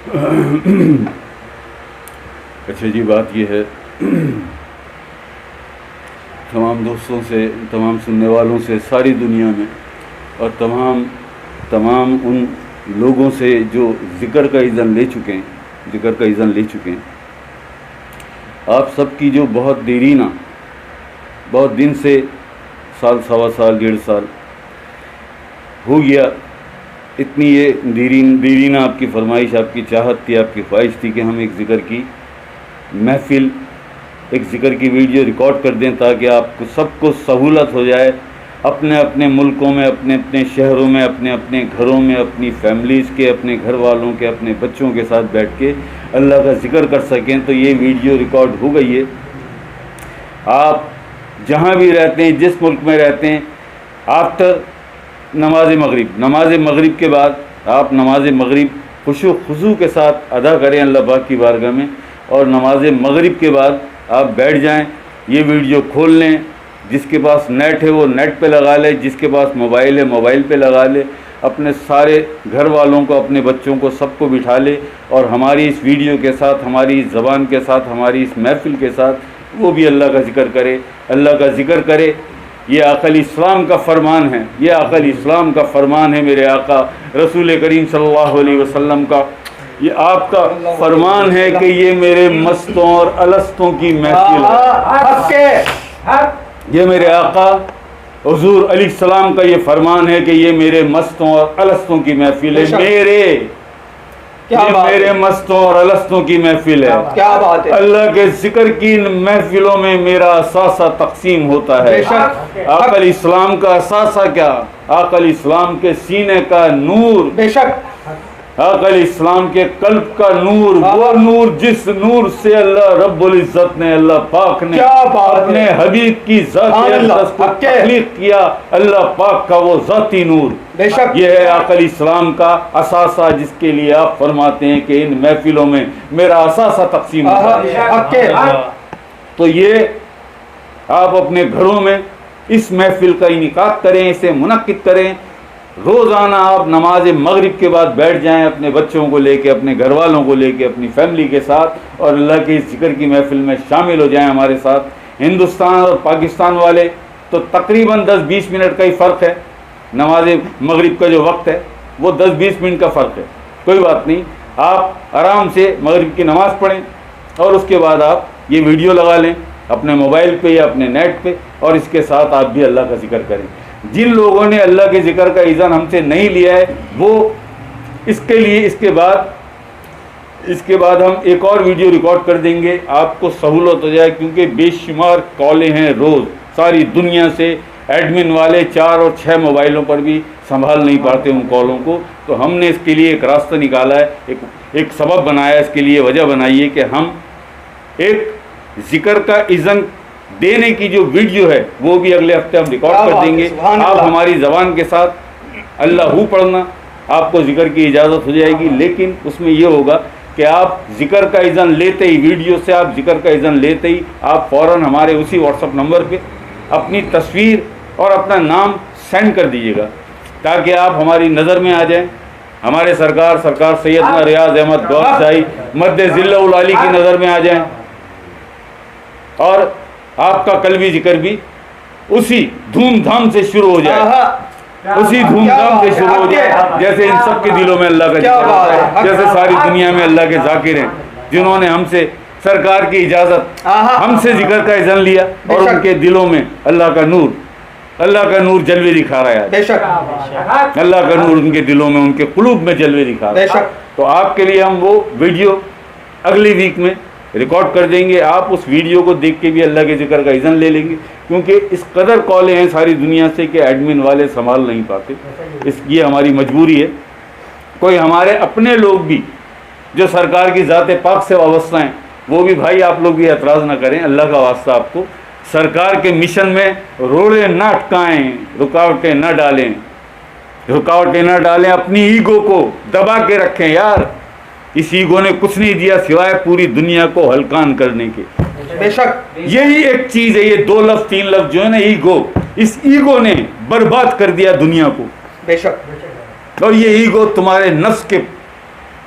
अच्छा जी, बात ये है तमाम दोस्तों से, तमाम सुनने वालों से सारी दुनिया में, और तमाम उन लोगों से जो ज़िक्र का इज़न ले चुके हैं, आप सबकी जो बहुत देरीना, बहुत दिन से, साल, सवा साल, 1.5 साल हो गया, इतनी ये देरीना आपकी फरमाइश, आपकी चाहत थी, आपकी ख्वाहिश थी कि हम एक ज़िक्र की महफ़िल, एक ज़िक्र की वीडियो रिकॉर्ड कर दें ताकि आपको सबको सहूलत हो जाए अपने अपने मुल्कों में, अपने अपने शहरों में, अपने अपने घरों में, अपनी फैमिलीज़ के, अपने घर वालों के, अपने बच्चों के साथ बैठ के अल्लाह का ज़िक्र कर सकें। तो ये वीडियो रिकॉर्ड हो गई है। आप जहाँ भी रहते हैं, जिस मुल्क में रहते हैं, आफ्टर नमाज मगरिब के बाद आप नमाज मगरिब खुशू खुशू के साथ अदा करें अल्लाह पाक की बारगाह में, और नमाज मगरिब के बाद आप बैठ जाएं, ये वीडियो खोल लें, जिसके पास नेट है वो नेट पे लगा ले, जिसके पास मोबाइल है मोबाइल पे लगा ले, अपने सारे घर वालों को, अपने बच्चों को, सबको बिठा ले, और हमारी इस वीडियो के साथ, हमारी इस ज़बान के साथ, हमारी इस महफ़िल के साथ वो भी अल्लाह का ज़िक्र करे, अल्लाह का ज़िक्र करे। ये आक़ल इस्लाम का फ़रमान है, ये आक़ल इस्लाम का फ़रमान है मेरे आका रसूल करीम सल्लल्लाहु अलैहि वसल्लम का। ये आपका फरमान है कि ये मेरे मस्तों और अलस्तों की महफिल है। ये मेरे आका हुजूर अलैहिस्सलाम का ये फरमान है कि ये मेरे मस्तों और अलस्तों की महफिल है। मेरे मस्तों और अलस्तों की महफिल है। क्या बात है। अल्लाह के जिक्र की इन महफिलों में मेरा असासा तकसीम होता है। आक़ल इस्लाम का असासा क्या, आक़ल इस्लाम के सीने का नूर, बेशक आक़ल इस्लाम के कल्ब का नूर, वो नूर जिस नूर से अल्लाह रब्बुल इज़्ज़त ने, अल्लाह पाक ने अपने हबीब की ज़ात को तख्लीक़ किया, अल्लाह पाक का वो ज़ाती नूर, बेशक ये है आक़ल इस्लाम का असासा, जिसके लिए आप फरमाते हैं कि इन महफिलों में मेरा असासा तकसीम होता है। तो ये आप अपने घरों में इस महफिल का इनेकाद करें, इसे मुनक्किद करें। रोज़ाना आप नमाज मगरिब के बाद बैठ जाएं अपने बच्चों को लेके, अपने घर वालों को लेके, अपनी फैमिली के साथ, और अल्लाह के ज़िक्र की महफिल में शामिल हो जाएं हमारे साथ। हिंदुस्तान और पाकिस्तान वाले तो तकरीबन 10-20 मिनट का ही फ़र्क है, नमाज मगरिब का जो वक्त है वो 10-20 मिनट का फ़र्क है। कोई बात नहीं, आप आराम से मगरिब की नमाज़ पढ़ें और उसके बाद आप ये वीडियो लगा लें अपने मोबाइल पे या अपने नेट पे, और इसके साथ आप भी अल्लाह का ज़िक्र करें। जिन लोगों ने अल्लाह के ज़िक्र का इज़न हमसे नहीं लिया है वो इसके लिए इसके बाद हम एक और वीडियो रिकॉर्ड कर देंगे, आपको सहूलत हो जाए, क्योंकि बेशुमार कॉलें हैं रोज़ सारी दुनिया से। एडमिन वाले 4 और 6 मोबाइलों पर भी संभाल नहीं पाते उन कॉलों को। तो हमने इसके लिए एक रास्ता निकाला है, एक सबब बनाया, इसके लिए वजह बनाई है कि हम एक ज़िक्र का इज़न देने की जो वीडियो है वो भी अगले हफ्ते हम रिकॉर्ड कर देंगे। आप हमारी ज़बान के साथ अल्लाहू पढ़ना, आपको ज़िक्र की इजाज़त हो जाएगी, लेकिन उसमें ये होगा कि आप ज़िक्र का इज़न लेते ही, वीडियो से आप ज़िक्र का इज़न लेते ही आप फ़ौरन हमारे उसी व्हाट्सअप नंबर पे अपनी तस्वीर और अपना नाम सेंड कर दीजिएगा, ताकि आप हमारी नज़र में आ जाएं। हमारे सरकार सैयदना रियाज अहमद गौस शाही मद्दे ज़िल्लुल आली की नज़र में आ जाएं, और आपका कल्बी जिक्र भी उसी धूमधाम से शुरू हो जाए, उसी धूमधाम से शुरू हो जाए जैसे इन सब के दिलों में अल्लाह का जिक्र होता है। जैसे सारी दुनिया में अल्लाह के ज़ाकिर हैं जिन्होंने हमसे सरकार की इजाज़त, हमसे जिक्र का इज़न लिया, और उनके दिलों में अल्लाह का नूर जलवे दिखा रहा है। अल्लाह का नूर उनके दिलों में, उनके कुलूब में जलवे दिखा रहा है। तो आपके लिए हम वो वीडियो अगली वीक में रिकॉर्ड कर देंगे। आप उस वीडियो को देख के भी अल्लाह के ज़िक्र का इज़न ले लेंगे, क्योंकि इस कदर कॉलें हैं सारी दुनिया से कि एडमिन वाले संभाल नहीं पाते। ये हमारी मजबूरी है। कोई हमारे अपने लोग भी जो सरकार की ज़ात पाक से वाबस्ता हैं, वो भी भाई आप लोग भी एतराज़ ना करें, अल्लाह का वास्ता आपको सरकार के मिशन में रोड़े ना अटकाएँ, रुकावटें न डालें, अपनी ईगो को दबा के रखें। यार, इस ईगो ने कुछ नहीं दिया सिवाय पूरी दुनिया को हलकान करने के। बेशक यही एक चीज़ है, ये 2 लफ्ज़ 3 लफ्ज़ जो है ना, ईगो, इस ईगो ने बर्बाद कर दिया दुनिया को। बेशक और ये ईगो तुम्हारे नफ्स के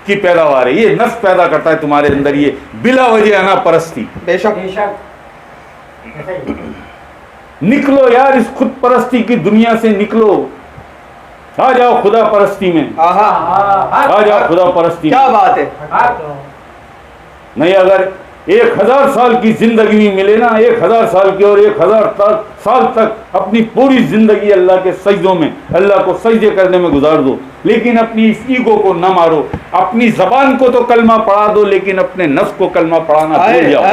की पैदावार है, ये नफ्स पैदा करता है तुम्हारे अंदर ये बिला वजह अना परस्ती। बेशक निकलो यार इस खुद परस्ती की दुनिया से निकलो, आ जाओ खुदा परस्ती में, आ जाओ खुदा परस्ती। क्या बात है। नहीं अगर 1000 साल की जिंदगी भी मिले ना, 1000 साल की, और 1000 साल तक अपनी पूरी जिंदगी अल्लाह के सजदों में, अल्लाह को सजदे करने में गुजार दो, लेकिन अपनी इस ईगो को न मारो। अपनी जबान को तो कलमा पढ़ा दो, लेकिन अपने नफ्स को कलमा पढ़ाना भूल जाओ।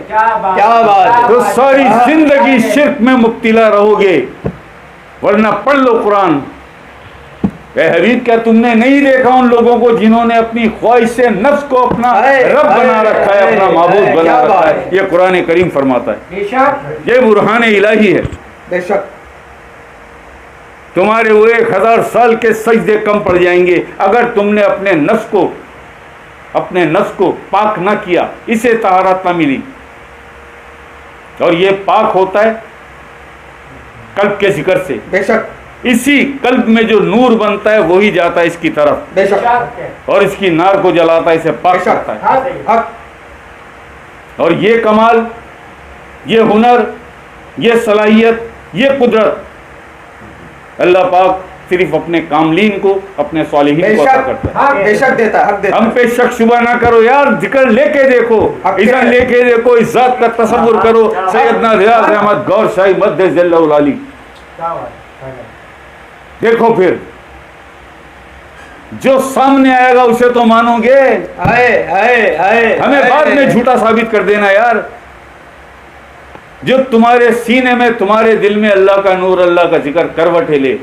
क्या बात। तो सारी जिंदगी शिर्क में मुब्तिला रहोगे, वरना पढ़ लो कुरान। हबीब क्या तुमने नहीं देखा उन लोगों को जिन्होंने अपनी ख्वाहिश से नफ्स को अपना रब बना रखा है, अपना माबूद बना रखा है? ये कुरान करीम फरमाता है, ये बुरहान इलाही है। बेशक तुम्हारे वो 1000 साल के सजदे कम पड़ जाएंगे अगर तुमने अपने नफ्स को पाक ना किया, इसे तहारत ना मिली। और ये पाक होता है कल्ब के जिक्र से। बेशक इसी कल्ब में जो नूर बनता है वही जाता है इसकी तरफ, बेशक, और इसकी नार को जलाता है, इसे पाक करता है। और ये कमाल, ये हुनर, ये सलाहियत, ये कुदरत अल्लाह पाक सिर्फ अपने कामलीन को, अपने सालिहीन को अता करता है। बेशक देता है। हम पे शक शुबा ना करो यार, जिक्र लेके देखो, इज़्ज़त लेके देखो, इस जात का तसव्वुर करो। सैयदना रियाज अहमद गौर शाही मद्दे जल्लहुल आली, देखो फिर जो सामने आएगा उसे तो मानोगे। हमें बाद में झूठा साबित कर देना यार। जो तुम्हारे सीने में, तुम्हारे दिल में अल्लाह का नूर, अल्लाह का जिक्र करवटे ले,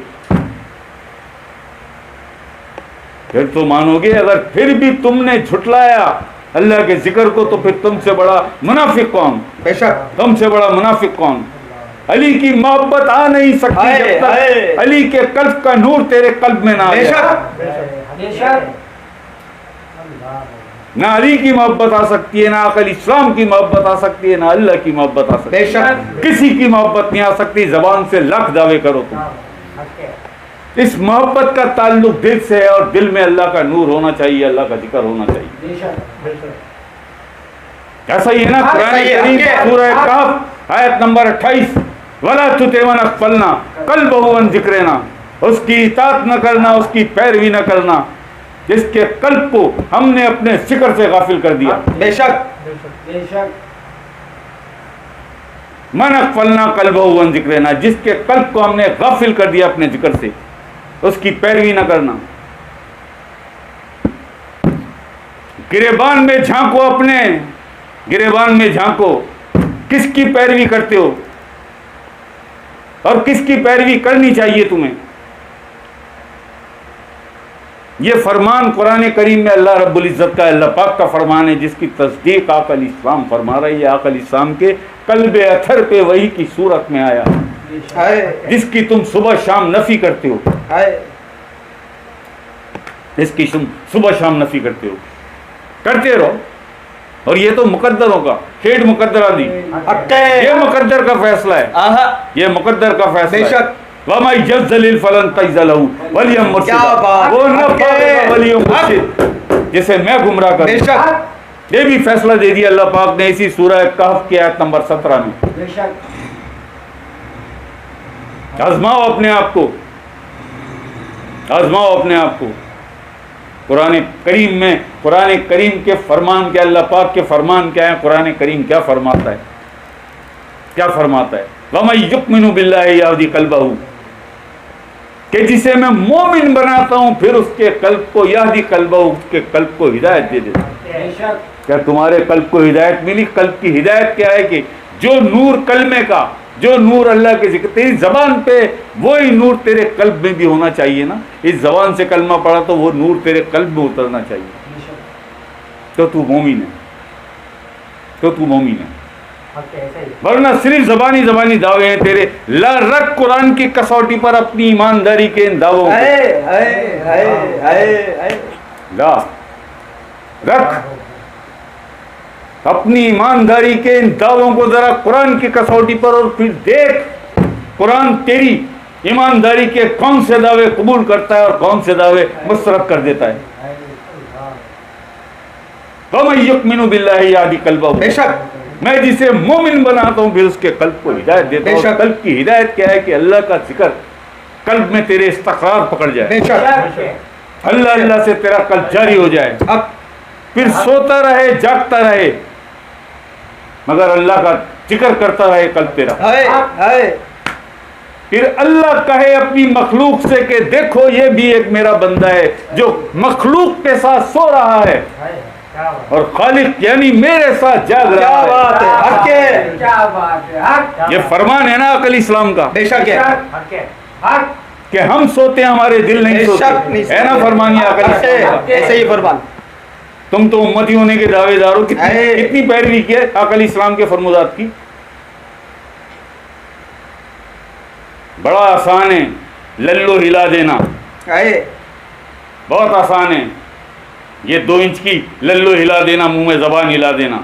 फिर तो मानोगे। अगर फिर भी तुमने झुटलाया अल्लाह के जिक्र को, तो फिर तुमसे बड़ा मुनाफिक कौन? बेशक तुमसे बड़ा मुनाफिक कौन? अली की मोहब्बत आ नहीं सकती जब तक अली के कल्ब का नूर तेरे कल्ब में ना आए। ना अली की मोहब्बत आ सकती है, ना अकल इस्लाम की मोहब्बत आ सकती है, ना अल्लाह की मोहब्बत आ सकती है। किसी की मोहब्बत नहीं आ सकती, जबान से लाख दावे करो तुम। इस मोहब्बत का ताल्लुक दिल से है, और दिल में अल्लाह का नूर होना चाहिए, अल्लाह का जिक्र होना चाहिए। ऐसा ही है ना कुरान करीम सूरह कहफ आयत नंबर 28, वला तुतिमन अगफलना कल्बहु अन जिक्रिना, उसकी इताअत न करना, उसकी पैरवी न करना, जिसके कल्ब को हमने अपने जिक्र से गाफिल कर दिया। बेशक मन अगफलना कल्बहु अन जिक्रिना, जिसके कल्ब को हमने गाफिल कर दिया अपने जिक्र से, उसकी पैरवी न करना। गिरेबान में झांको, अपने गिरेबान में झांको, किसकी पैरवी करते हो और किसकी पैरवी करनी चाहिए तुम्हें। यह फरमान कुरान करीम में अल्लाह रब्बुल इज़्ज़त का, अल्लाह पाक का फरमान है, जिसकी तस्दीक आकल इस्लाम फरमा रही है। आकल इस्लाम के कल्बे अथर पे वही की सूरत में आया, जिसकी तुम सुबह शाम नफी करते हो, इसकी तुम सुबह शाम नफी करते हो। करते रहो, और ये तो मुकद्दरों का खेड मुकद्दरा दी, ये मुकद्दर का फैसला है, ये मुकद्दर का फैसला है। वमा यज़लिल फलन तजलहु वलियम मुर्शिदा, वो न पाएगा वलियम मुर्शिद जिसे मैं गुमराह करूं। ये भी फैसला दे दिया अल्लाह पाक ने इसी सूरह कहफ की आयत नंबर 17 में। आजमाओ अपने आप को, आजमाओ अपने आप को। कुरान करीम में, कुरान करीम के फरमान क्या, अल्लाह पाक के फरमान क्या है, कुरान करीम क्या फरमाता है, क्या फरमाता है। वमन युमिनु बिल्लाहि यहदी कल्बहु, कि जिसे मैं मोमिन बनाता हूं फिर उसके कल्ब को, यहदी कल्बहु, उसके कल्ब को हिदायत दे देता हूं। क्या तुम्हारे कल्ब को हिदायत मिली? कल्ब की हिदायत क्या है कि जो नूर कलमे का, जो नूर अल्लाह के जिक्र, तेरी जबान पे वही नूर तेरे कल्ब में भी होना चाहिए ना। इस जबान से कलमा पढ़ा तो वो नूर तेरे कल्ब में उतरना चाहिए, तो तू मोमिन है, तो तू मोमिन है। वरना सिर्फ जबानी जबानी दावे हैं तेरे। ला रख कुरान की कसौटी पर अपनी ईमानदारी के इन दावों को, ला रख अपनी ईमानदारी के इन दावों को जरा कुरान की कसौटी पर, और फिर देख कुरान तेरी ईमानदारी के कौन से दावे कबूल करता है और कौन से दावे मुस्तरद कर देता है। वमन युमिनु बिल्लाहि याहदी कल्बहु, बेशक मैं जिसे मोमिन बनाता हूँ फिर उसके कल्ब को हिदायत देता हूँ। कल्ब की हिदायत क्या है कि अल्लाह का जिक्र कल्ब में तेरे इस्तक़रार पकड़ जाए, बेशक अल्लाह अल्लाह से तेरा कल्ब जारी हो जाए, हक फिर सोता रहे जागता रहे मगर अल्लाह का जिक्र करता रहे कल्ब तेरा। है फिर अल्लाह कहे अपनी मखलूक से कि देखो ये भी एक मेरा बंदा है जो मखलूक के साथ सो रहा है और खालिक यानी मेरे साथ जाग क्या रहा बात है, हक है, क्या बात है, हक ये फरमान है ना अकल इस्लाम का बेशक है, हक है, हक कि हम सोते हैं हमारे दिल नहीं बेशक नहीं सोते, है ना फरमान ये अकल हक है, इस्लाम का। ऐसे ही फरमान। तुम तो उम्मती होने के दावेदार हो, है। कितनी पैरवी की है अकल इस्लाम के फरमुदात की। बड़ा आसान है लल्लो हिला देना, है बहुत आसान है ये 2 इंच की लल्लो हिला देना, मुंह में जबान हिला देना।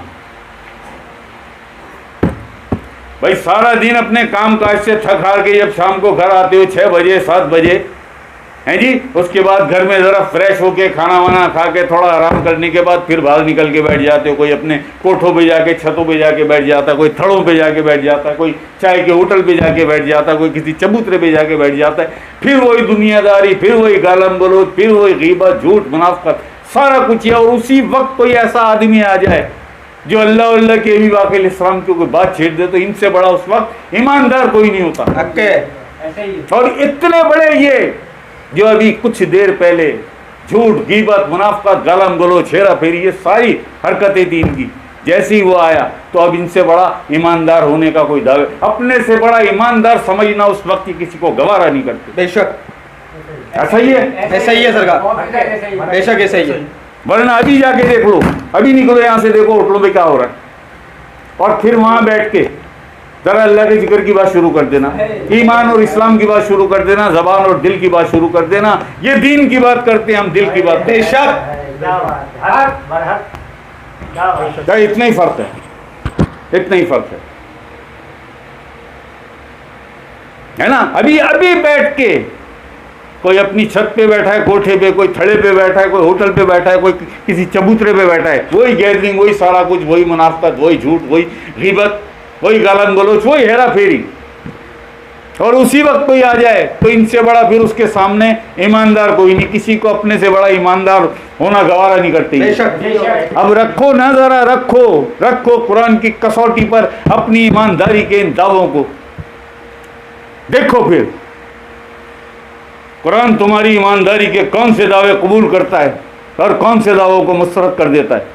भाई सारा दिन अपने काम काज से थक हार के जब शाम को घर आते हो 6 बजे 7 बजे हैं जी, उसके बाद घर में ज़रा फ्रेश होके खाना वाना खा के थोड़ा आराम करने के बाद फिर बाहर निकल के बैठ जाते हो। कोई अपने कोठों पे जाके छतों पे जाके बैठ जाता है, कोई थड़ों पे जाके बैठ जाता है, कोई चाय के होटल पे जाके बैठ जाता है, कोई किसी चबूतरे पे जाके बैठ जाता है। फिर वही दुनियादारी, फिर वही गालम गलोच, फिर वही गीबत, झूठ, मुनाफिकत, सारा कुछ है। और उसी वक्त कोई ऐसा आदमी आ जाए जो अल्लाह के भी वाक़ई इस्लाम की कोई बात छेड़ दे तो इनसे बड़ा उस वक्त ईमानदार कोई नहीं होता। हक है, ऐसे ही और इतने बड़े ये जो अभी कुछ देर पहले झूठ, गीबत, मुनाफिकत, गालम गलोच, हेरा फेरी, ये सारी हरकतें थी इनकी। जैसे ही वो आया तो अब इनसे बड़ा ईमानदार होने का कोई दावे, अपने से बड़ा ईमानदार समझना उस वक्त किसी को गवारा नहीं करते। बेशक ऐसा ही है, ऐसा ही है सरकार, ऐसे ही बेशक ऐसा ही है। वरना अभी जाके देख लो, अभी निकलो यहाँ से, देखो होटलों में क्या हो रहा है, और फिर वहां बैठ के जरा अल्लाह के जिक्र की बात शुरू कर देना, ईमान और इस्लाम की बात शुरू कर देना, जबान और दिल की बात शुरू कर देना। ये दीन की बात करते हैं, हम दिल की बात करते हैं। बेशक क्या बात है, हक बरहक, क्या बात है। इतना ही फर्क है, इतना ही फर्क है ना। अभी अभी बैठ के कोई अपनी छत पे बैठा है, कोठे पे, कोई थड़े पे बैठा है, कोई होटल पे बैठा है, कोई किसी चबूतरे पे बैठा है, वही गैदरिंग, वही सारा कुछ, वही मुनाफिकत, वही झूठ, वही गीबत, वही गालम गलोच, वही हेरा फेरी। और उसी वक्त कोई आ जाए तो इनसे बड़ा फिर उसके सामने ईमानदार कोई नहीं, किसी को अपने से बड़ा ईमानदार होना गवारा नहीं करते। बेशक अब रखो ना, जरा रखो रखो कुरान की कसौटी पर अपनी ईमानदारी के इन दावों को देखो। फिर कुरान तुम्हारी ईमानदारी के कौन से दावे कबूल करता है और कौन से दावों को मुस्तरद कर देता है।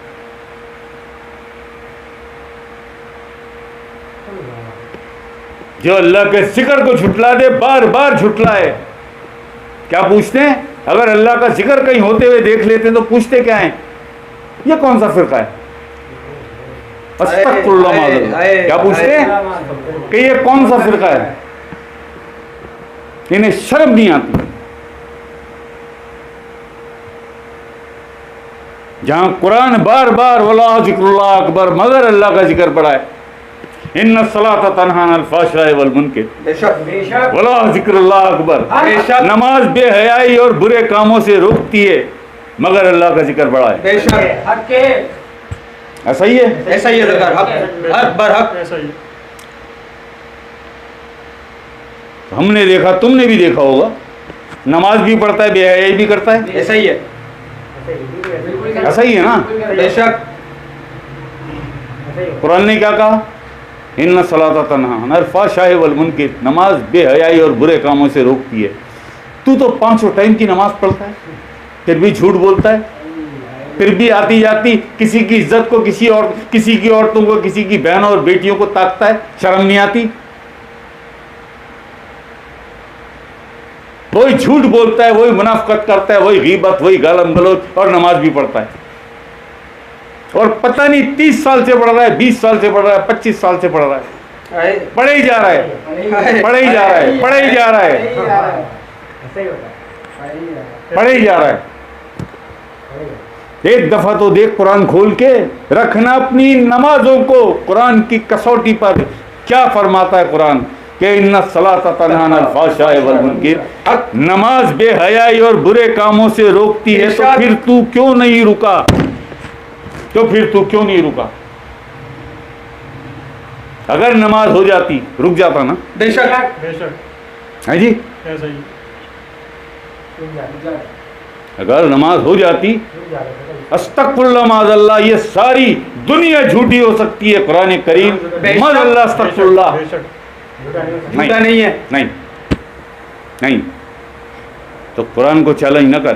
जो अल्लाह के जिक्र को झुटला दे, बार बार झुटलाए। क्या पूछते हैं? अगर अल्लाह का जिक्र कहीं होते हुए देख लेते हैं तो पूछते क्या हैं? ये कौन सा फिरका है? अस्तगफिरुल्लाह माज़अल्लाह। क्या पूछते हैं कि ये कौन सा फिरका है? इन्हें शर्म नहीं आती। जहां कुरान बार बार वला जिक्रुल्लाह अकबर, मगर अल्लाह का जिक्र पड़ा है, इन्ना सलात तन्हा अनिल फ़ाहिशाइ वल मुनकर, बेशक वला जिक्रुल्लाह अकबर, बेशक नमाज बेहयाई और बुरे कामों से रोकती है, मगर अल्लाह का जिक्र बड़ा है। बेशक हक के ऐसा ही है। ऐसा ही है सरकार, हक हक बरहक। हमने देखा, तुमने भी देखा होगा, नमाज भी पढ़ता है, बेहयाई भी करता है। ऐसा ही है, ऐसा ही है ना। बेशक कुरान ने क्या कहा? इन्ना सलात तन्हा अनिल फ़ाहिशाइ वल मुनकर, नमाज बेहयाई और बुरे कामों से रोकती है। तू तो 5 टाइम की नमाज पढ़ता है, फिर भी झूठ बोलता है, फिर भी आती जाती किसी की इज्जत को, किसी की औरतों को, किसी की बहनों और बेटियों को ताकता है। शर्म नहीं आती? वही झूठ बोलता है, वही मुनाफिकत करता है, वही गीबत, वही गालम गलोच, और नमाज भी पढ़ता है। और पता नहीं 30 साल से पढ़ रहा है, 20 साल से पढ़ रहा है, 25 साल से पढ़ रहा है, पढ़े ही जा रहा है, पढ़े ही जा रहा है, पढ़े ही जा रहा है, ऐसे ही होता है, पढ़े ही जा रहा है। एक दफा तो देख कुरान खोल के रखना अपनी नमाजों को कुरान की कसौटी पर। क्या फरमाता है कुरान कि इन्ना सलात तन्हा अनिल फ़ाहशाइ वल मुनकर, नमाज बेहयाई और बुरे कामों से रोकती है, तो फिर तू क्यों नहीं रुका? तो फिर तू क्यों नहीं रुका? अगर नमाज हो जाती रुक जाता ना? बेशक बेशक है जी, ऐसा ही अगर नमाज हो जाती, अस्तगफिरुल्लाह माज़अल्लाह, ये सारी दुनिया झूठी हो सकती है, कुरान करीम माज़अल्लाह अस्तगफिरुल्लाह बेशक झूठा नहीं है। नहीं नहीं, तो कुरान को चैलेंज न कर,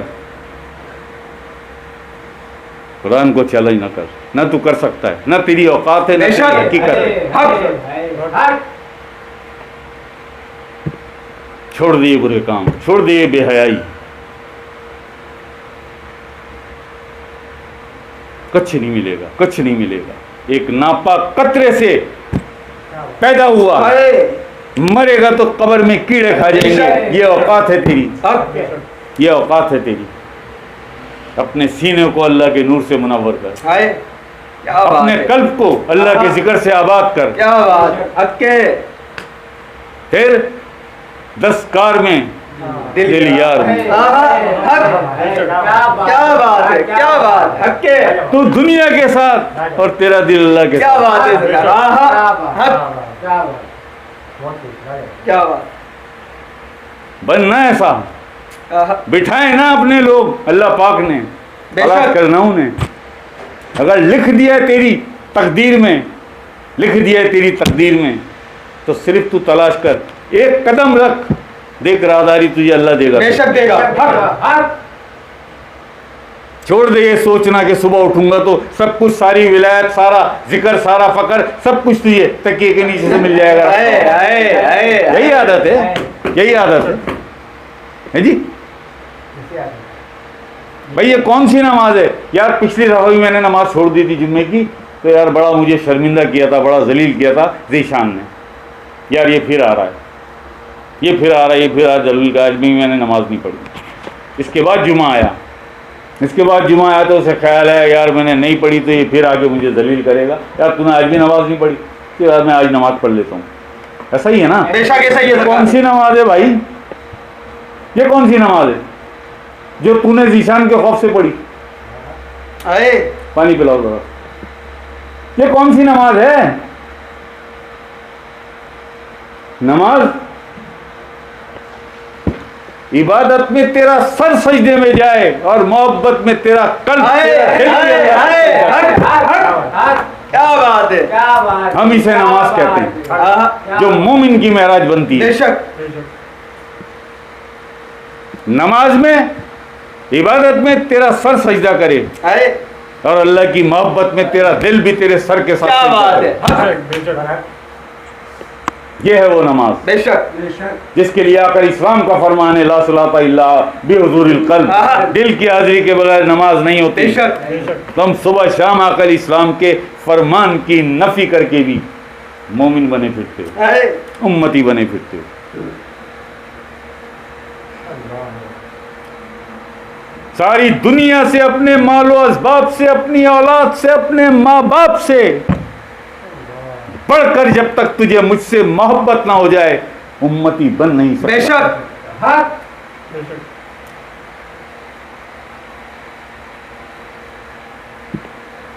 कुरान को चैलेंज न कर, न तू कर सकता है, न तेरी औकात है, न तेरी हकीकत है। हक छोड़ दिए बुरे काम, छोड़ दिए बेहयाई, कुछ नहीं मिलेगा, कुछ नहीं मिलेगा। एक नापाक कतरे से पैदा हुआ, मरेगा तो कब्र में कीड़े खा जाएंगे। ये औकात है तेरी, हक ये औकात है तेरी। अपने सीने को अल्लाह के नूर से मुनव्वर कर, हाय क्या बात अपने है, कल्ब को अल्लाह के जिक्र से आबाद कर। क्या बात है, हक के फिर 10 कार में दिल यार में। क्या बात है, क्या बात, हक के तू दुनिया के साथ और तेरा दिल अल्लाह के क्या साथ। बात है, क्या बात, बनना ऐसा, बिठाए ना अपने लोग, अल्लाह पाक ने अल्लाह करना उन्हें। अगर लिख दिया है तेरी तकदीर में, लिख दिया है तेरी तकदीर में, तो सिर्फ तू तलाश कर, एक कदम रख, देख राहदारी तुझे अल्लाह देगा। बेशक देगा। हक छोड़ दे ये सोचना कि सुबह उठूंगा तो सब कुछ, सारी विलायत, सारा जिक्र, सारा फकर, सब कुछ तुझे तकिए के नीचे से मिल जाएगा। यही आदत है, यही आदत है जी। भाई ये कौन सी नमाज है यार? पिछली दफा भी मैंने नमाज छोड़ दी थी जुम्मे की, तो यार बड़ा मुझे शर्मिंदा किया था, बड़ा जलील किया था जीशान ने। यार ये फिर आ रहा है, ये फिर आ रहा है, ये फिर आ जलील का। आज भी मैंने नमाज नहीं पढ़ी। इसके बाद जुमा आया, इसके बाद जुमा आया तो उसे ख्याल है यार मैंने नहीं पढ़ी तो ये फिर आके मुझे जलील करेगा। यार तूने आज भी नमाज नहीं पढ़ी, तो यार मैं आज नमाज पढ़ लेता हूँ। ऐसा ही है ना? बेशक ऐसा ही है। कौन सी नमाज है भाई? ये कौन सी नमाज है जो तूने जीशान के खौफ से पढ़ी? पानी पिलाओ जरा। ये कौन सी नमाज है? नमाज इबादत में तेरा सर सजदे में जाए और मोहब्बत में तेरा कल्ब, क्या बात है, क्या बात। हम इसे नमाज कहते हैं जो मोमिन की महराज बनती है। बेशक नमाज में, इबादत में तेरा सर सजदा करे और अल्लाह की मोहब्बत में तेरा दिल भी तेरे सर के साथ। क्या बात है, ये है वो नमाज बेशक जिसके लिए आकर इस्लाम का फरमान है, ला सलाता इल्ला बिहुजूरिल कल्ब, दिल की हाजिरी के बगैर नमाज नहीं होती। बेशक तुम सुबह शाम आकर इस्लाम के फरमान की नफी करके भी मोमिन बने फिरते हो, उम्मती बने फिरते हो। सारी दुनिया से, अपने मालो असबाब से, अपनी औलाद से, अपने माँ बाप से बढ़कर जब तक तुझे मुझसे मोहब्बत ना हो जाए उम्मती बन नहीं सकता। बेशक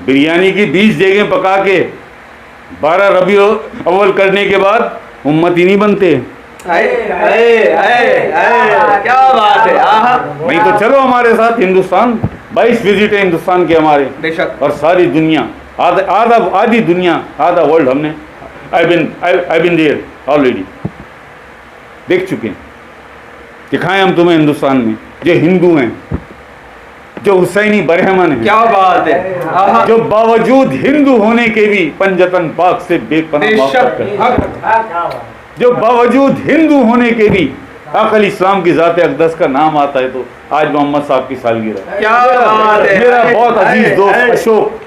बिरयानी की 20 देगें पका के 12 रबी अव्वल करने के बाद उम्मती नहीं बनते। क्या बात है। नहीं तो चलो हमारे साथ हिंदुस्तान, 22 विजिट है हिंदुस्तान के हमारे। बेशक और सारी दुनिया, आधी दुनिया, आधा वर्ल्ड हमने आई बिन देयर ऑलरेडी देख चुके हैं। दिखाएं हम तुम्हें हिंदुस्तान में जो हिंदू हैं, जो हुसैनी बरहमन हैं, क्या बात है, जो बावजूद हिंदू होने के भी पंजतन पाक से बेपनाह मोहब्बत करते हैं, जो बावजूद हिंदू होने के भी अकल इस्लाम की ज़ात अक़दस का नाम आता है। तो आज मोहम्मद साहब की सालगिरह है। क्या बात है। मेरा बहुत अजीज दोस्त अशोक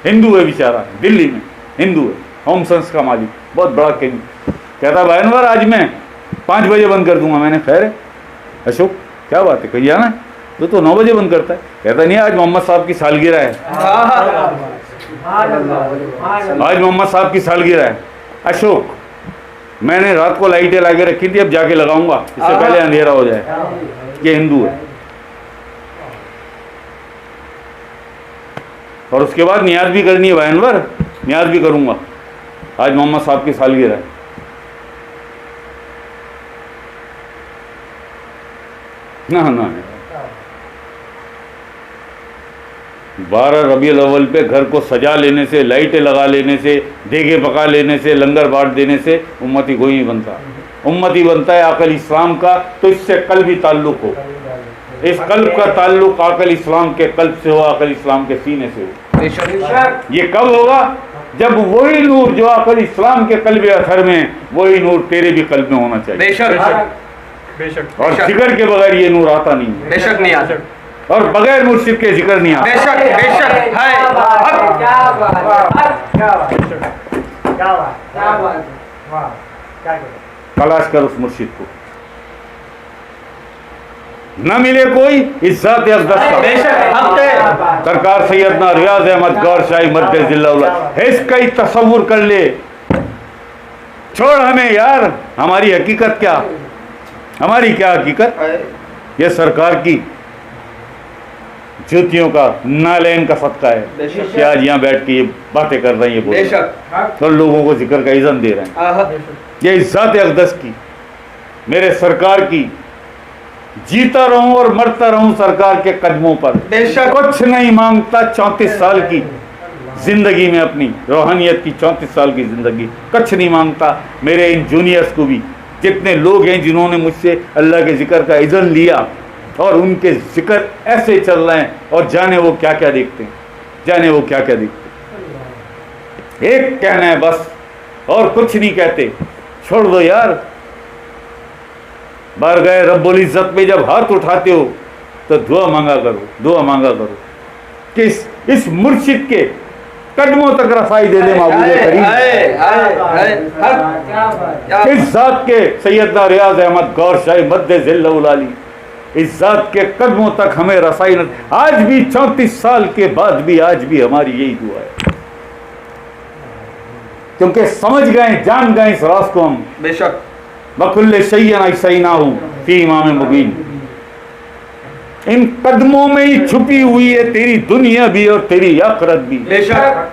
हिंदू है, बेचारा दिल्ली में हिंदू है, होम साइंस का मालिक, बहुत बड़ा कहता भाई अनवर आज मैं 5 बजे बंद कर दूंगा। मैंने खैर है अशोक क्या बात है, कहिए ना, तो 9 बजे बंद करता है। कहता नहीं आज मोहम्मद साहब की सालगिरह है, आज मोहम्मद साहब की सालगिरह है। अशोक मैंने रात को लाइटें ला के रखी थी, अब जाके लगाऊंगा, इससे पहले अंधेरा हो जाए। ये हिंदू है। और उसके बाद नियाज भी करनी है भाई अनवर, नियाज भी करूंगा। आज मोहम्मद साहब की सालगिरह है। ना 12 रबीउल अव्वल पे घर को सजा लेने से, लाइटें लगा लेने से, देगे पका लेने से, लंगर बांट देने से उम्मती कोई नहीं बनता। उम्मती बनता है आकल इस्लाम का, तो इससे कल्बी ताल्लुक हो। इस कल्ब का ताल्लुक आकल इस्लाम के कल्ब से हो, आकल इस्लाम के सीने से हो। ये कब होगा? जब वही नूर जो आकल इस्लाम के कल्ब अथर में, वही नूर तेरे भी कल्ब में होना चाहिए। बेशक। और जिक्र के बगैर ये नूर आता नहीं है। बेशक नहीं आता। और बगैर मुर्शिद के जिक्र नहीं आता। बेशक बेशक है। क्या बात। तलाश कर उस मुर्शिद को, न मिले कोई इज्जत अक़दस का। बेशक सरकार सैयदना रियाज अहमद गौर शाही मद्दे जिल्ला, इसका ही तसव्वुर कर ले। छोड़ हमें यार, हमारी हकीकत क्या, हमारी क्या हकीकत। ये सरकार की जूतियों का, नालैन का सदका है कि आज यहाँ बैठ के ये बातें कर रहे हैं, ये बोल रहे हैं तो लोगों को जिक्र का इज़्ज़त दे रहे हैं। ये इज्जत अक़दस की, मेरे सरकार की, जीता रहूं और मरता रहूं सरकार के कदमों पर। कुछ नहीं मांगता 34 साल की जिंदगी में, अपनी रूहानियत की 34 साल की जिंदगी, कुछ नहीं मांगता। मेरे इन जूनियर्स को भी, जितने लोग हैं जिन्होंने मुझसे अल्लाह के जिक्र का इज़्ज़त लिया और उनके जिक्र ऐसे चल रहे हैं, और जाने वो क्या क्या देखते हैं, जाने वो क्या क्या देखते हैं। एक कहना है बस, और कुछ नहीं कहते। छोड़ दो यार। बारगाह रब्बुल इज़्ज़त में जब हाथ उठाते हो तो दुआ मांगा करो, दुआ मांगा करो कि इस मुर्शिद के कदमों तक रसाई दे दे महबूब करीम। इस जात के सैयदना रियाज अहमद गौर शाही मद्दे ज़िल्लुल आली, इस जात के कदमों तक हमें रसाई न। आज भी 34 साल के बाद भी, आज भी हमारी यही दुआ है, क्योंकि समझ गए, जान गए इस राज को हम। बेशक बकुल्ले शैयन सैनाहू फी इमाम मुबीन। इन कदमों में ही छुपी हुई है तेरी दुनिया भी और तेरी आखिरत भी। बेशक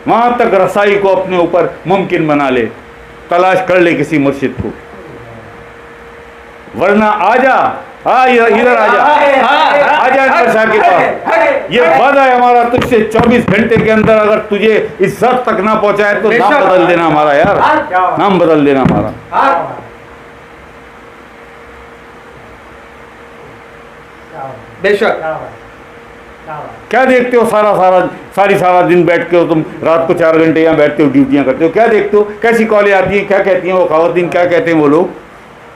वहां तक रसाई को अपने ऊपर मुमकिन बना ले, तलाश कर ले किसी मुर्शिद को, वरना आजा, इधर आजा, आजा अनवर शाह के पास। ये वादा है हमारा तुझसे, 24 घंटे के अंदर अगर तुझे इज्जत तक ना पहुंचाए तो नाम बदल देना हमारा यार, नाम बदल देना हमारा। बेशक क्या देखते हो सारा दिन बैठ के हो तुम, रात को 4 घंटे यहाँ बैठते हो, ड्यूटियाँ करते हो, क्या देखते हो? कैसी कॉलें आती हैं, क्या कहती हैं वो ख़वातीन, क्या कहते हैं वो लोग,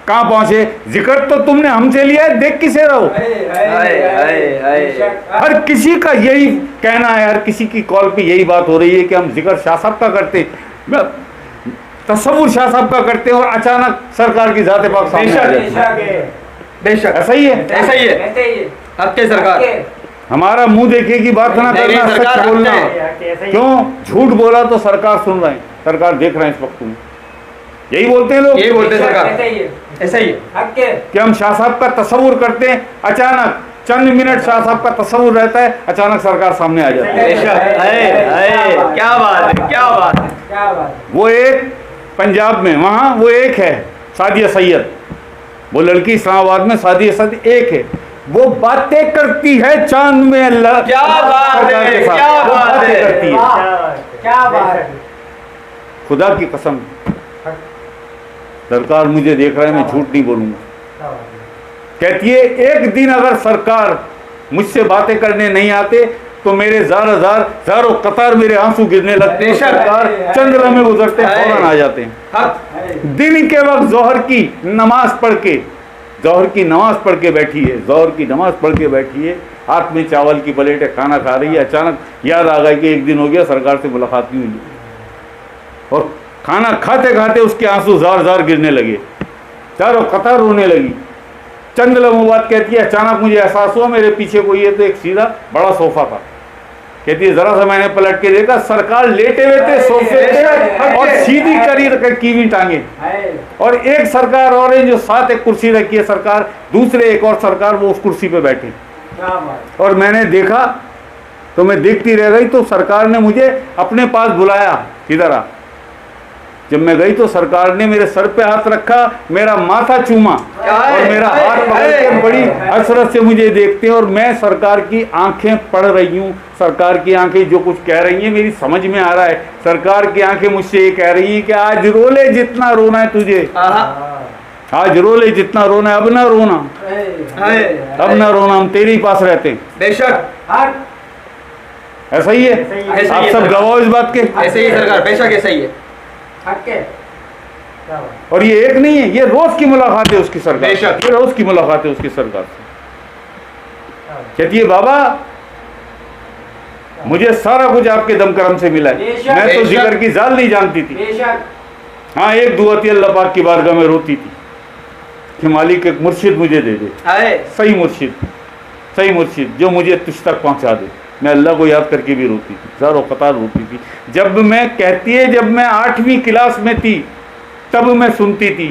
कहाँ पहुँचे? जिक्र तो तुमने हमसे लिया है, देख किसे रहो। हर किसी का यही कहना है, हर किसी की कॉल पे यही बात हो रही है कि हम जिक्र शाह साहब का करते, तसव्वुर शाह साहब का करते हैं, और अचानक सरकार की ज़ात पाक सामने आ जाती है। बेशक ऐसा ही है, ऐसा ही है। आपके सरकार हमारा मुंह देखे की बात ना करना, सच बोलना। क्यों झूठ बोला तो सरकार सुन रहे हैं, सरकार देख रहे हैं इस वक्त में, यही बोलते हैं लोग, यही बोलते हैं सरकार। ऐसा ही है कि हम शाह साहब का तसव्वुर करते हैं, अचानक चंद मिनट शाह साहब का तसव्वुर रहता है, अचानक सरकार सामने आ जाती है। क्या बात है, क्या बात है। वो एक पंजाब में, वहाँ वो एक है सादिया सैयद, वो लड़की इस्लामाबाद में सादिया सैयद एक है, वो बातें करती है चांद में अल्लाह। क्या बात है, क्या बात है, करती है, क्या बात है। खुदा की कसम, सरकार मुझे देख रहा है, मैं झूठ नहीं बोलूंगा। कहती है एक दिन अगर सरकार मुझसे बातें करने नहीं आते तो मेरे जारों कतार मेरे आंसू गिरने लगते हैं, सरकार चंद लम्हे गुजरते फौरन आ जाते हैं। दिन के वक्त जोहर की नमाज पढ़ के बैठी है, जोहर की नमाज पढ़ के बैठी है, हाथ में चावल की प्लेट है, खाना खा रही है, अचानक याद आ गया कि एक दिन हो गया सरकार से मुलाकात नहीं हुई, और खाना खाते खाते उसके आंसू जार गिरने लगे, चारों कतार रोने लगी। चंद लम्हों बाद कहती है अचानक मुझे एहसास हुआ मेरे पीछे कोई है, तो एक सीधा बड़ा सोफा था, कहती है जरा सा मैंने पलट के देखा, सरकार लेटे हुए थे सोफे पे और सीधी करी की हुई टांगे, और एक सरकार और है जो साथ एक कुर्सी रखी है सरकार, दूसरे एक और सरकार वो उस कुर्सी पे बैठे। और मैंने देखा तो मैं देखती रह गई। तो सरकार ने मुझे अपने पास बुलाया, इधर आ। जब मैं गई तो सरकार ने मेरे सर पे हाथ रखा, मेरा माथा चूमा और मेरा हाथ पकड़ के बड़ी हसरत से मुझे देखते हैं। और मैं सरकार की आंखें पढ़ रही हूँ, सरकार की आंखें जो कुछ कह रही हैं मेरी समझ में आ रहा है। सरकार की आंखें मुझसे ये कह रही हैं कि आज रो ले जितना रोना है तुझे, आज रो ले जितना रोना है, अब ना रोना, अब ना रोना, हम तेरे ही पास रहते हैं। बेशक ऐसा ही है, ऐसा आप ही है सब सरकार। गवाह इस बात के। ऐसे ही सरकार, बेशक ऐसा ही है। और ये एक नहीं है, ये रोज की मुलाकात है उसकी सरकार, बेशक। ये रोज की मुलाकात है उसकी सरकार से। कहती है बाबा मुझे सारा कुछ आपके दम करम से मिला है, मैं तो जिक्र की जाल नहीं जानती थी। हाँ, एक दुआ थी अल्लाह पाक की बारगाह में रोती थी कि मालिक एक मुर्शिद मुझे दे दे, सही मुर्शिद, सही मुर्शिद जो मुझे तुझ तक पहुंचा दे। मैं अल्लाह को याद करके भी रोती थी, ज़ारो कतार रोती थी। जब मैं कहती है जब मैं 8वीं क्लास में थी तब मैं सुनती थी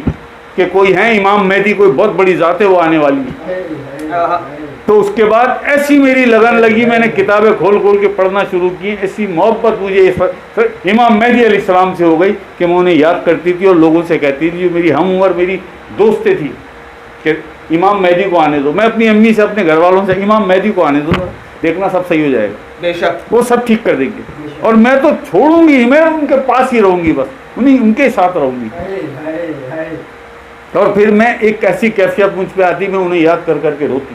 कि कोई है इमाम मेहदी, कोई बहुत बड़ी ज़ात है वो आने वाली है। तो उसके बाद ऐसी मेरी लगन लगी, मैंने किताबें खोल खोल के पढ़ना शुरू की। ऐसी मोहब्बत मुझे इमाम मेहदी अलैहिस्सलाम से हो गई कि मैं उन्हें याद करती थी और लोगों से कहती थी, जो मेरी हम उम्र मेरी दोस्तें थी, कि इमाम मेहदी को आने दो। मैं अपनी अम्मी से अपने घर वालों से इमाम मेहदी को आने दो, देखना सब सही हो जाएगा, बेशक वो सब ठीक कर देंगे। और मैं तो छोड़ूंगी, मैं उनके पास ही रहूंगी, बस उनके साथ रहूंगी। और फिर मैं एक ऐसी कैफियत मुझ पे आती, मैं उन्हें याद कर करके रोती।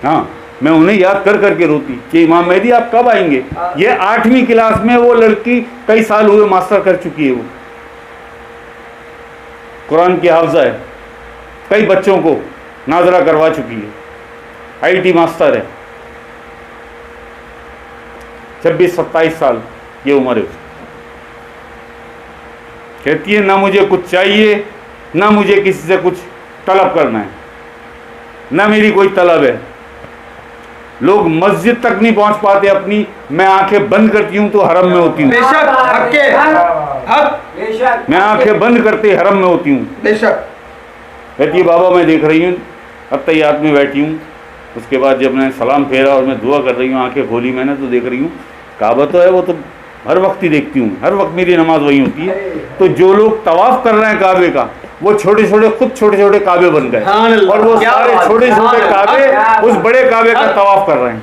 हाँ, मैं उन्हें याद कर करके रोती कि इमाम मेहदी आप कब आएंगे। ये 8वीं क्लास में वो लड़की कई साल हुए मास्टर कर चुकी है, वो कुरान की हाफजा है, कई बच्चों को नाजरा करवा चुकी है, IT मास्टर है, 26-27 साल ये उम्र है। कहती है ना मुझे कुछ चाहिए, ना मुझे किसी से कुछ तलब करना है, ना मेरी कोई तलब है। लोग मस्जिद तक नहीं पहुंच पाते अपनी, मैं आंखें बंद करती हूँ तो हरम में होती हूँ। बेशक हक के हक, मैं आंखें बंद करते हरम में होती हूँ। बेशक। कहती है बाबा मैं देख रही हूँ, अब तैयार में बैठी हूँ। उसके बाद जब मैंने सलाम फेरा और मैं दुआ कर रही हूँ, आंखें खोली मैंने तो देख रही हूँ काबा तो है, वो तो हर वक्त ही देखती हूँ, हर वक्त मेरी नमाज वही होती है। तो जो लोग तवाफ कर रहे हैं काबे का, वो छोटे छोटे खुद छोटे छोटे काबे बन गए, और वो सारे छोटे छोटे काबे उस बड़े काबे का तवाफ कर रहे हैं।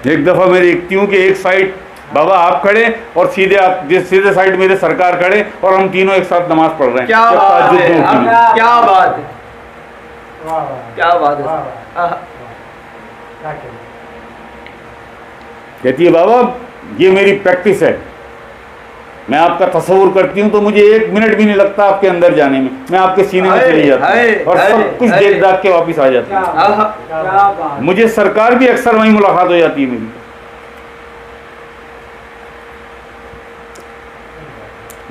एक दफ़ा मैं देखती हूँ कि एक साइड बाबा आप खड़े और सीधे साइड मेरे सरकार खड़े और हम तीनों एक साथ नमाज पढ़ रहे हैं। क्या बात है, क्या बात है, क्या बात है। कहती है बाबा ये मेरी प्रैक्टिस है, मैं आपका तस्वुर करती हूँ तो मुझे 1 मिनट भी नहीं लगता आपके अंदर जाने में, मैं आपके सीने में चली जाती हूँ और सब कुछ देख दाख के वापस आ जाती हूँ। मुझे सरकार भी अक्सर वहीं मुलाकात हो जाती है मेरी।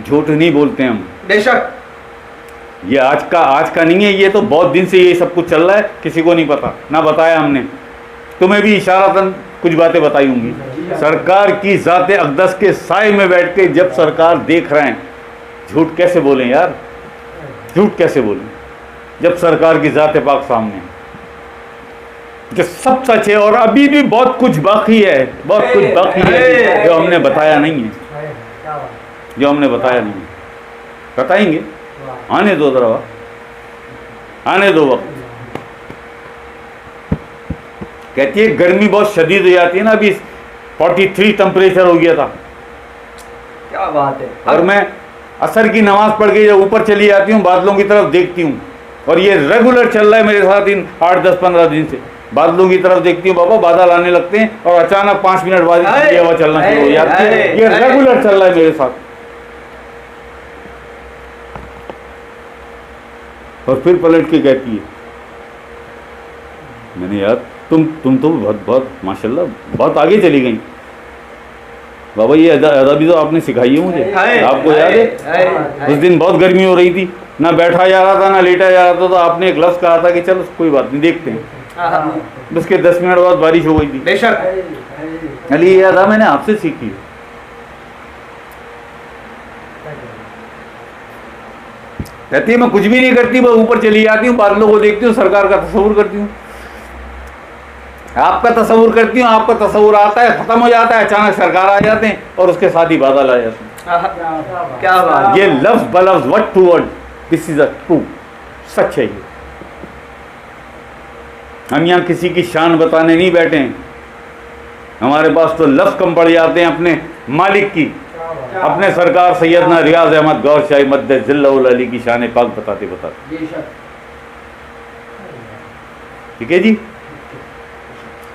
झूठ नहीं बोलते हम, बेशक। ये आज का नहीं है, ये तो बहुत दिन से ये सब कुछ चल रहा है, किसी को नहीं पता, ना बताया हमने। तुम्हें भी इशारतन कुछ बातें बताई होंगी। सरकार की ज़ात अक़दस के साए में बैठ के जब सरकार देख रहे हैं, झूठ कैसे बोलें यार, झूठ कैसे बोलें जब सरकार की ज़ात पाक सामने है, जो सब सच है। और अभी भी बहुत कुछ बाकी है, बहुत कुछ बाकी है जो हमने बताया नहीं है, जो हमने बताया नहीं है। बताएंगे, आने दो जरा, आने दो वक्त। कहती है गर्मी बहुत शदीद हो जाती है ना, अभी 43 टेम्परेचर हो गया था। क्या बात है। और मैं असर की नमाज पढ़ के जब ऊपर चली जाती हूँ, बादलों की तरफ देखती हूँ, और ये रेगुलर चल रहा है मेरे साथ इन 8-10-15 दिन से। बादलों की तरफ देखती हूँ बाबा, बादल आने लगते हैं और अचानक 5 मिनट बाद ठंडी हवा चलना शुरू हो जाती है। ये रेगुलर चल रहा है मेरे साथ। और फिर पलट के कहती है, मैंने यार तुम तो बहुत माशाल्लाह बहुत आगे चली गई बाबा। ये अदा भी तो आपने सिखाई है मुझे, आपको याद है उस दिन बहुत गर्मी हो रही थी, ना बैठा जा रहा था ना लेटा जा रहा था, तो आपने एक लफ्ज़ कहा था कि चलो कोई बात नहीं देखते हैं। उसके 10 मिनट बाद बारिश हो गई थी। बेशक अली ये था मैंने आपसे सीखी। कहती है मैं कुछ भी नहीं करती, मैं ऊपर चली जाती हूँ, बादलों को देखती हूँ, सरकार का तस्वुर करती हूँ, आपका तस्वुर करती हूँ, आपका तस्वुर आता है, खत्म हो जाता है, अचानक सरकार आ जाते हैं और उसके साथ ही बादल आ जाते हैं। क्या बात। ये लफ्ज बलफ्ज word to word this is a true, सच है ये। हम यहाँ किसी की शान बताने नहीं बैठे हैं, हमारे पास तो लफ्ज कम पड़ जाते हैं अपने मालिक की, अपने सरकार सैयदना रियाज अहमद गौर शाही मद्दे जिल्लहुल अली की शान पाक बताते बताते। ठीक है जी।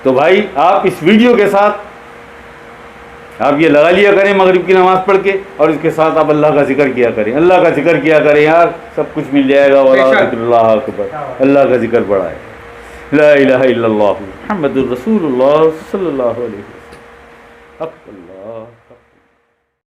तो भाई आप इस वीडियो के साथ आप ये लगा लिया करें मगरिब की नमाज पढ़ के, और इसके साथ आप अल्लाह का जिक्र किया करें, अल्लाह का जिक्र किया करें यार, सब कुछ मिल जाएगा। वला ज़िक्रुल्लाह अकबर, अल्लाह का जिक्र बड़ा है। ला इलाहा इल्लल्लाह मुहम्मदुर रसूलुल्लाह सल्लल्लाहु अलैहि वसल्लम।